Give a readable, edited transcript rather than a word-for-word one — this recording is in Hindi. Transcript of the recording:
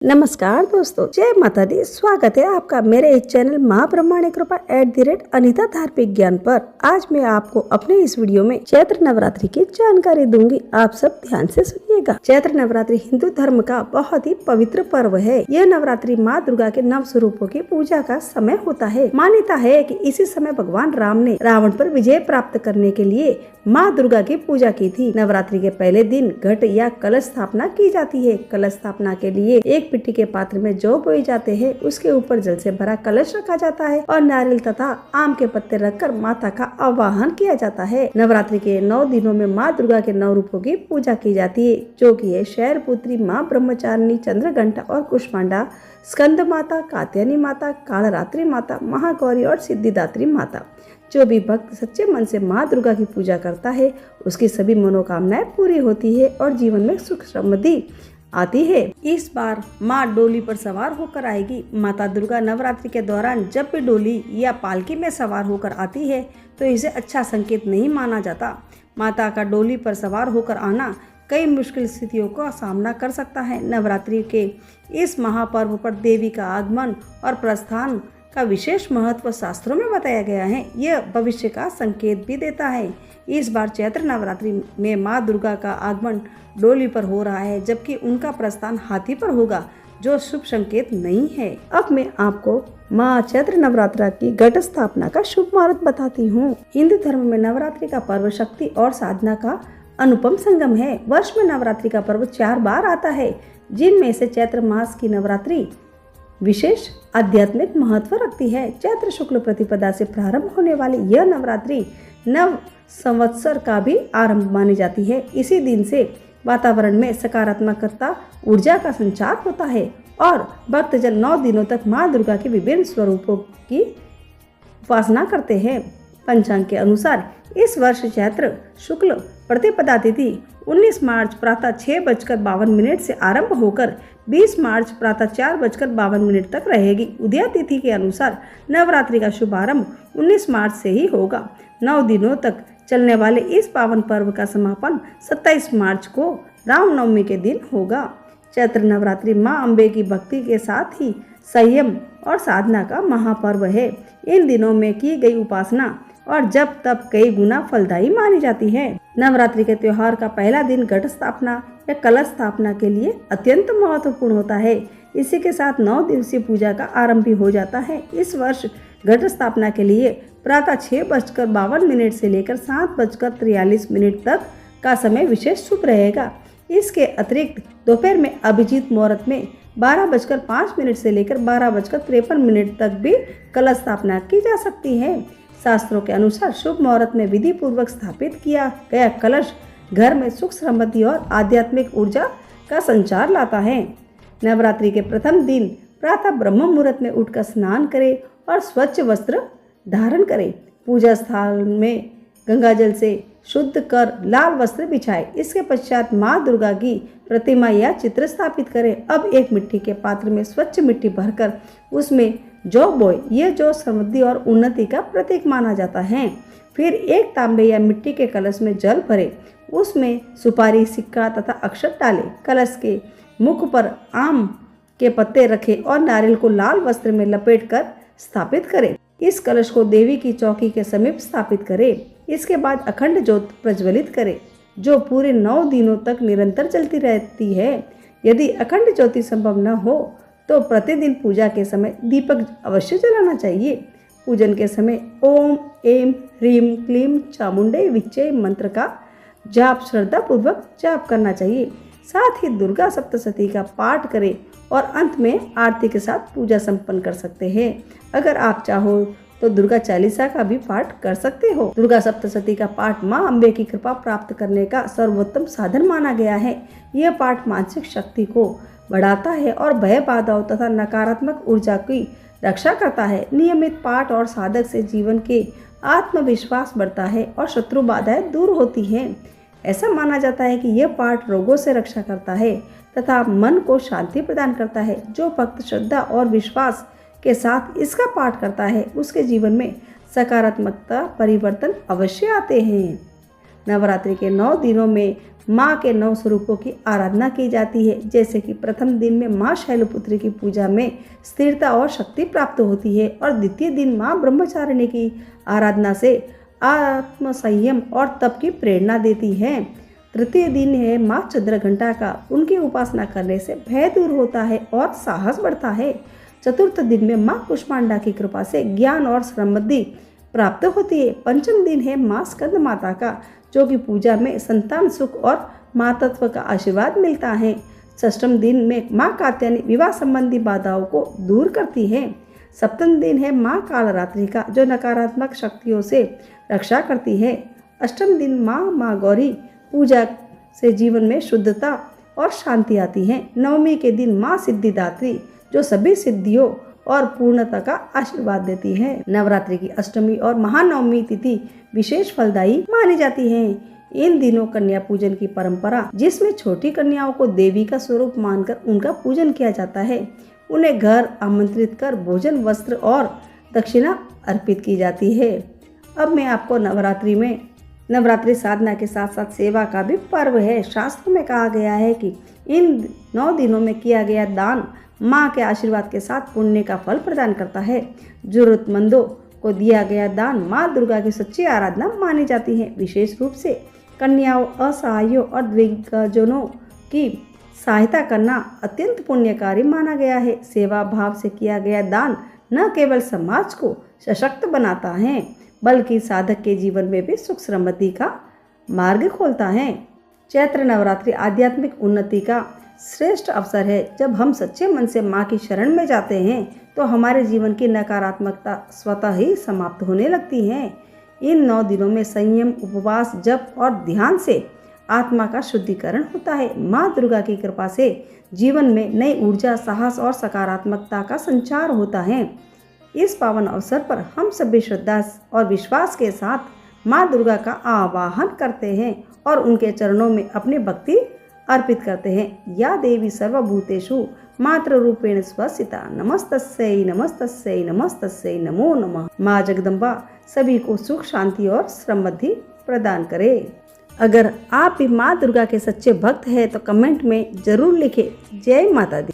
नमस्कार दोस्तों, जय माता दी। स्वागत है आपका मेरे इस चैनल माँ ब्रह्मांड कृपा @अनीता धार्मिक ज्ञान पर। आज मैं आपको अपने इस वीडियो में चैत्र नवरात्रि की जानकारी दूंगी। आप सब ध्यान से सुनिएगा। चैत्र नवरात्रि हिंदू धर्म का बहुत ही पवित्र पर्व है। यह नवरात्रि माँ दुर्गा के नव स्वरूपों की पूजा का समय होता है। मान्यता है कि इसी समय भगवान राम ने रावण पर विजय प्राप्त करने के लिए माँ दुर्गा की पूजा की थी। नवरात्रि के पहले दिन घट या कलश स्थापना की जाती है। कलश स्थापना के लिए एक मिट्टी के पात्र में जौ बोए जाते हैं, उसके ऊपर जल से भरा कलश रखा जाता है और नारियल तथा आम के पत्ते रखकर माता का आवाहन किया जाता है। नवरात्रि के 9 दिनों में माँ दुर्गा के 9 रूपों की पूजा की जाती है, जो कि है शैलपुत्री, माँ ब्रह्मचारिणी, चंद्रघंटा और कुष्मांडा, स्कंद माता, कात्यायनी माता, कालरात्रि माता, महागौरी और सिद्धिदात्री माता। जो भी भक्त सच्चे मन से माँ दुर्गा की पूजा करता है, उसकी सभी मनोकामनाएं पूरी होती है और जीवन में सुख समृद्धि आती है। इस बार माँ डोली पर सवार होकर आएगी। माता दुर्गा नवरात्रि के दौरान जब भी डोली या पालकी में सवार होकर आती है तो इसे अच्छा संकेत नहीं माना जाता। माता का डोली पर सवार होकर आना कई मुश्किल स्थितियों का सामना कर सकता है। नवरात्रि के इस महापर्व पर देवी का आगमन और प्रस्थान का विशेष महत्व शास्त्रों में बताया गया है। यह भविष्य का संकेत भी देता है। इस बार चैत्र नवरात्रि में माँ दुर्गा का आगमन डोली पर हो रहा है, जबकि उनका प्रस्थान हाथी पर होगा, जो शुभ संकेत नहीं है। अब मैं आपको माँ चैत्र नवरात्रा की घट स्थापना का शुभ मुहूर्त बताती हूँ। हिंदू धर्म में नवरात्रि का पर्व शक्ति और साधना का अनुपम संगम है। वर्ष में नवरात्रि का पर्व 4 बार आता है, जिनमें से चैत्र मास की नवरात्रि विशेष आध्यात्मिक महत्व रखती है। चैत्र शुक्ल प्रतिपदा से प्रारंभ होने वाली यह नवरात्रि नव संवत्सर का भी आरंभ मानी जाती है। इसी दिन से वातावरण में सकारात्मकता ऊर्जा का संचार होता है और भक्तजन 9 दिनों तक माँ दुर्गा के विभिन्न स्वरूपों की उपासना करते हैं। पंचांग के अनुसार इस वर्ष चैत्र शुक्ल प्रतिपदा तिथि 19 मार्च प्रातः 6:52 से आरंभ होकर 20 मार्च प्रातः 4:52 तक रहेगी। उदया तिथि के अनुसार नवरात्रि का शुभारंभ 19 मार्च से ही होगा। 9 दिनों तक चलने वाले इस पावन पर्व का समापन 27 मार्च को रामनवमी के दिन होगा। चैत्र नवरात्रि माँ अम्बे की भक्ति के साथ ही संयम और साधना का महापर्व है। इन दिनों में की गई उपासना और जब तब कई गुना फलदायी मानी जाती है। नवरात्रि के त्योहार का पहला दिन घट स्थापना या कलश स्थापना के लिए अत्यंत महत्वपूर्ण होता है। इसी के साथ 9 दिवसीय पूजा का आरंभ भी हो जाता है। इस वर्ष घट स्थापना के लिए प्रातः 6:52 से लेकर 7:43 तक का समय विशेष शुभ रहेगा। इसके अतिरिक्त दोपहर में अभिजीत मुहूर्त में 12:05 से लेकर 12:53 तक भी कलश स्थापना की जा सकती है। शास्त्रों के अनुसार शुभ मुहूर्त में विधि पूर्वक स्थापित किया गया कलश घर में सुख समृद्धि और आध्यात्मिक ऊर्जा का संचार लाता है। नवरात्रि के प्रथम दिन प्रातः ब्रह्म मुहूर्त में उठकर स्नान करें और स्वच्छ वस्त्र धारण करें। पूजा स्थान में गंगा जल से शुद्ध कर लाल वस्त्र बिछाएं। इसके पश्चात माँ दुर्गा की प्रतिमा या चित्र स्थापित करें। अब एक मिट्टी के पात्र में स्वच्छ मिट्टी भरकर उसमें जौ बोए। यह जौ समृद्धि और उन्नति का प्रतीक माना जाता है। फिर एक तांबे या मिट्टी के कलश में जल भरे, उसमें सुपारी, सिक्का तथा अक्षत डालें। कलश के मुख पर आम के पत्ते रखें और नारियल को लाल वस्त्र में लपेटकर स्थापित करें। इस कलश को देवी की चौकी के समीप स्थापित करें। इसके बाद अखंड ज्योत प्रज्वलित करें, जो पूरे 9 दिनों तक निरंतर चलती रहती है। यदि अखंड ज्योति संभव न हो तो प्रतिदिन पूजा के समय दीपक अवश्य जलाना चाहिए। पूजन के समय ओम ऐं ह्रीं क्लीं चामुंडे विच्चे मंत्र का जाप श्रद्धा पूर्वक जाप करना चाहिए। साथ ही दुर्गा सप्तशती का पाठ करें और अंत में आरती के साथ पूजा संपन्न कर सकते हैं। अगर आप चाहो तो दुर्गा चालीसा का भी पाठ कर सकते हो। दुर्गा सप्तशती का पाठ माँ अम्बे की कृपा प्राप्त करने का सर्वोत्तम साधन माना गया है। यह पाठ मानसिक शक्ति को बढ़ाता है और भय बाधाओं तथा नकारात्मक ऊर्जा की रक्षा करता है। नियमित पाठ और साधक से जीवन के आत्मविश्वास बढ़ता है और शत्रु बाधाएं दूर होती हैं। ऐसा माना जाता है कि यह पाठ रोगों से रक्षा करता है तथा मन को शांति प्रदान करता है। जो भक्त श्रद्धा और विश्वास के साथ इसका पाठ करता है, उसके जीवन में सकारात्मकता परिवर्तन अवश्य आते हैं। नवरात्रि के 9 दिनों में माँ के 9 स्वरूपों की आराधना की जाती है, जैसे कि प्रथम दिन में माँ शैलपुत्री की पूजा में स्थिरता और शक्ति प्राप्त होती है और द्वितीय दिन माँ ब्रह्मचारिणी की आराधना से आत्म संयम और तप की प्रेरणा देती है। तृतीय दिन है माँ चंद्रघंटा का। उनकी उपासना करने से भय दूर होता है और साहस बढ़ता है। चतुर्थ दिन में माँ कुष्मांडा की कृपा से ज्ञान और समृद्धि प्राप्त होती है। पंचम दिन है माँ स्कंद माता का, जो कि पूजा में संतान सुख और मातृत्व का आशीर्वाद मिलता है। षष्ठम दिन में माँ कात्यायनी विवाह संबंधी बाधाओं को दूर करती है। सप्तम दिन है माँ कालरात्रि का, जो नकारात्मक शक्तियों से रक्षा करती है। अष्टम दिन माँ गौरी पूजा से जीवन में शुद्धता और शांति आती है। नवमी के दिन माँ सिद्धिदात्री, जो सभी सिद्धियों और पूर्णता का आशीर्वाद देती है। नवरात्रि की अष्टमी और महानवमी तिथि विशेष फलदायी मानी जाती है। इन दिनों कन्या पूजन की परंपरा, जिसमें छोटी कन्याओं को देवी का स्वरूप मानकर उनका पूजन किया जाता है। उन्हें घर आमंत्रित कर भोजन, वस्त्र और दक्षिणा अर्पित की जाती है। अब मैं आपको नवरात्रि साधना के साथ साथ सेवा का भी पर्व है। शास्त्रों में कहा गया है कि इन 9 दिनों में किया गया दान माँ के आशीर्वाद के साथ पुण्य का फल प्रदान करता है। जरूरतमंदों को दिया गया दान माँ दुर्गा की सच्ची आराधना मानी जाती है। विशेष रूप से कन्याओं, असहायों और दिव्यांगजनों की सहायता करना अत्यंत पुण्यकारी माना गया है। सेवा भाव से किया गया दान न केवल समाज को सशक्त बनाता है, बल्कि साधक के जीवन में भी सुख समृद्धि का मार्ग खोलता है। चैत्र नवरात्रि आध्यात्मिक उन्नति का श्रेष्ठ अवसर है। जब हम सच्चे मन से माँ की शरण में जाते हैं तो हमारे जीवन की नकारात्मकता स्वतः ही समाप्त होने लगती है। इन 9 दिनों में संयम, उपवास, जप और ध्यान से आत्मा का शुद्धिकरण होता है। माँ दुर्गा की कृपा से जीवन में नई ऊर्जा, साहस और सकारात्मकता का संचार होता है। इस पावन अवसर पर हम सभी श्रद्धा और विश्वास के साथ माँ दुर्गा का आवाहन करते हैं और उनके चरणों में अपनी भक्ति अर्पित करते हैं। या देवी सर्वभूतेषु मातृरूपेण स्वस्थिता, नमस्तस्यै नमस्तस्यै नमस्तस्यै नमो नमः। माँ जगदम्बा सभी को सुख, शांति और समृद्धि प्रदान करे। अगर आप भी माँ दुर्गा के सच्चे भक्त हैं तो कमेंट में जरूर लिखें जय माता दी।